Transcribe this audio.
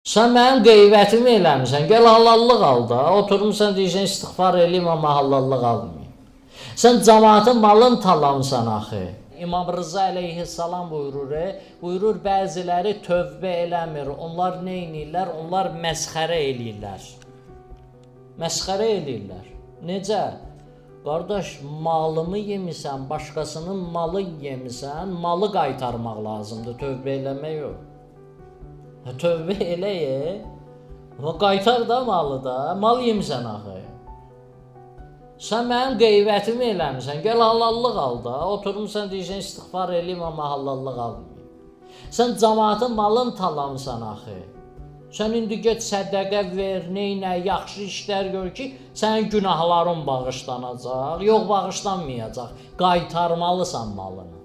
Sən mənim qeybətimi eləmirsən, gəl halallıq al da. Oturmuşsan deyirsən istiğfar eləyim, amma halallıq almayayım. Sən cəmaatın malını talamısan axı. İmam Rıza əleyhissalam buyurur bəziləri tövbə eləmir. Onlar nə edirlər? Onlar məsxərə eləyirlər. Məsxərə eləyirlər. Necə? Qardaş, malımı yemisən, başqasının malı yemisən, malı qaytarmaq lazımdır, tövbə eləmək yox. Tövbə elə, qaytar da malı da, mal yemisən axı. Sən mənim qeybətimi eləmirsən, gəl halallıq al da. Oturmuşsan deyirsən istiğfar eləyim, amma halallıq almayayım. Sən cəmaatın malını talamısan axı. Sən indi get sədəqə ver, neynə, yaxşı işlər gör ki, sənin günahların bağışlanacaq. Yox, bağışlanmayacaq. Qaytarmalısan malını.